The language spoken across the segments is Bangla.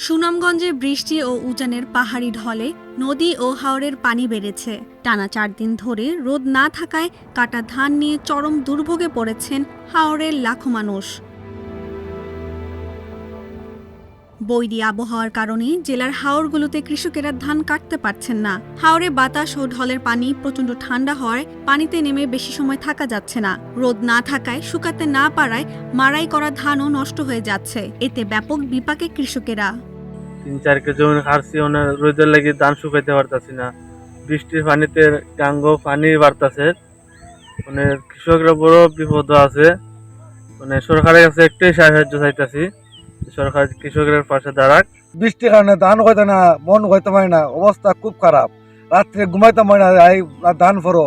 সুনামগঞ্জে বৃষ্টি ও উজানের পাহাড়ি ঢলে নদী ও হাওরের পানি বেড়েছে। টানা ৪ দিন ধরে রোদ না থাকায় কাটা ধান নিয়ে চরম দুর্ভোগে পড়েছেন হাওরের লাখো মানুষ। বৈরী আবহাওয়ার কারণে জেলার হাওরগুলোতে কৃষকেরা ধান কাটতে পারছেন না। হাওরে বাতাস ও ঢলের পানি প্রচণ্ড ঠান্ডা হওয়ায় পানিতে নেমে বেশি সময় থাকা যাচ্ছে না। রোদ না থাকায় শুকাতে না পারায় মাড়াই করা ধানও নষ্ট হয়ে যাচ্ছে। এতে ব্যাপক বিপাকে কৃষকেরা। ৩-৪ কেজি জমি হারছি, রোদের লাগি ধান শুকাইতে পারতাছি না। বৃষ্টির পানিতে গাঙ্গো পানি বাড়তাছে, কৃষকরা বড় বিপদ আছে। সরকারের কাছে একটাই সাহায্য চাইতাছি, সরকার কৃষকের পাশে দাঁড়াক। বৃষ্টির কারণে ধান হইতে না, মন হইতে পারে না, অবস্থা খুব খারাপ। রাত্রে ঘুমাইতে পারে না, ধান ফরো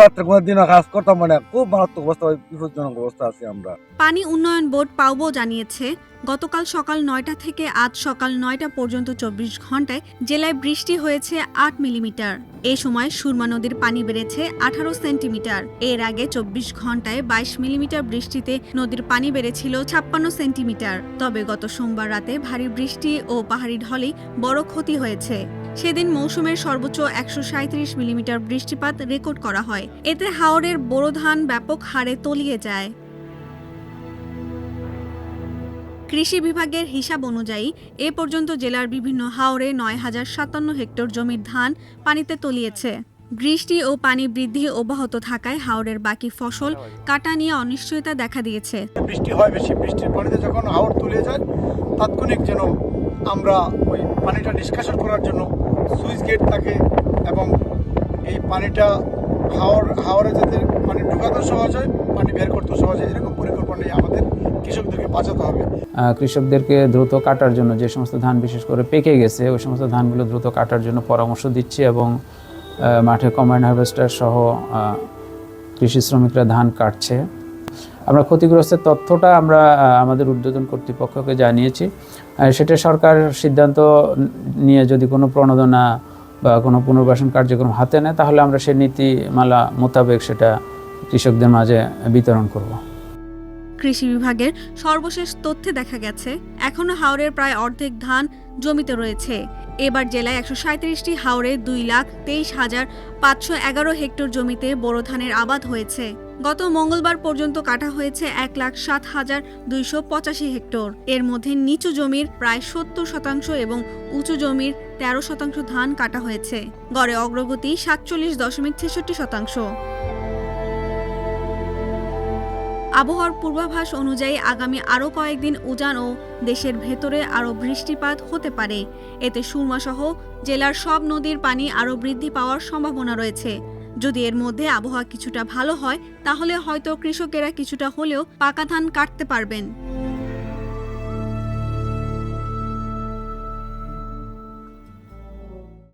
রাত্রে ঘুমাই দিন কাজ করতাম মানে খুব মারাত্মক অবস্থা, বিপজ্জনক অবস্থা আছে আমরা। পানি উন্নয়ন বোর্ড পাউবো জানিয়েছে, গতকাল সকাল ৯টা থেকে আজ সকাল ৯টা পর্যন্ত ২৪ ঘন্টায় জেলায় বৃষ্টি হয়েছে ৮ মিলিমিটার। এ সময় সুরমা নদীর পানি বেড়েছে ১৮ সেন্টিমিটার। এর আগে ২৪ ঘন্টায় ২২ মিলিমিটার বৃষ্টিতে নদীর পানি বেড়েছিল ৫৬ সেন্টিমিটার। তবে গত সোমবার রাতে ভারী বৃষ্টি ও পাহাড়ি ঢলে বড় ক্ষতি হয়েছে। সেদিন মৌসুমের সর্বোচ্চ ১৩৭ মিলিমিটার বৃষ্টিপাত রেকর্ড করা হয়। এতে হাওরের বোরো ধান ব্যাপক হারে তলিয়ে যায়। কৃষি বিভাগের হিসাব অনুযায়ী এ পর্যন্ত জেলার বিভিন্ন হাওরে ৯,০৫৭ হেক্টর জমির ধান পানিতে তলিয়েছে। বৃষ্টি ও পানি বৃদ্ধি অব্যাহত থাকায় হাওরের বাকি ফসল কাটা নিয়ে অনিশ্চয়তা দেখা দিয়েছে। বৃষ্টি হয় বেশি, বৃষ্টির পানিতে যখন হাওর তলিয়ে যায় তাৎক্ষণিক যেন আমরা ওই পানিটা নিষ্কাশন করার জন্য সুইচ গেট থাকে এবং এই পানিটা হাওরে যাতে পানি ঢোকাতে সহজ হয়, পানি বের করতে সহজ হয়, এরকম পরিকল্পনা নিয়ে আমাদের কৃষকদেরকে বাঁচাতে হবে। কৃষকদেরকে দ্রুত কাটার জন্য যে সমস্ত ধান বিশেষ করে পেকে গেছে ওই সমস্ত ধানগুলো দ্রুত কাটার জন্য পরামর্শ দিচ্ছি এবং মাঠে কম্বাইন হারভেস্টার সহ কৃষি শ্রমিকরা ধান কাটছে। আমরা ক্ষতিগ্রস্তের তথ্যটা আমরা আমাদের ঊর্ধ্বতন কর্তৃপক্ষকে জানিয়েছি। সেটা সরকার সিদ্ধান্ত নিয়ে যদি কোনো প্রণোদনা বা কোনো পুনর্বাসন কার্যক্রম হাতে নেয় তাহলে আমরা সেই নীতিমালা মোতাবেক সেটা কৃষকদের মাঝে বিতরণ করব। কৃষি বিভাগের সর্বশেষ তথ্যে দেখা গেছে এখনো হাওরের প্রায় অর্ধেক ধান জমিতে রয়েছে। এবার জেলায় ১৩৭টি হাওরে ২,২৩,৫১১ হেক্টর জমিতে বোরো ধানের আবাদ হয়েছে। গত মঙ্গলবার পর্যন্ত কাটা হয়েছে ১,০৭,২৮৫ হেক্টর। এর মধ্যে নিচু জমির প্রায় ৭০% এবং উঁচু জমির ১৩% ধান কাটা হয়েছে। গড়ে অগ্রগতি ৪৭.৬৬%। আবহাওয়ার পূর্বাভাস অনুযায়ী আগামী আরও কয়েকদিন উজান ও দেশের ভেতরে আরও বৃষ্টিপাত হতে পারে। এতে সুরমাসহ জেলার সব নদীর পানি আরও বৃদ্ধি পাওয়ার সম্ভাবনা রয়েছে। যদি এর মধ্যে আবহাওয়া কিছুটা ভালো হয় তাহলে হয়তো কৃষকেরা কিছুটা হলেও পাকা ধান কাটতে পারবেন।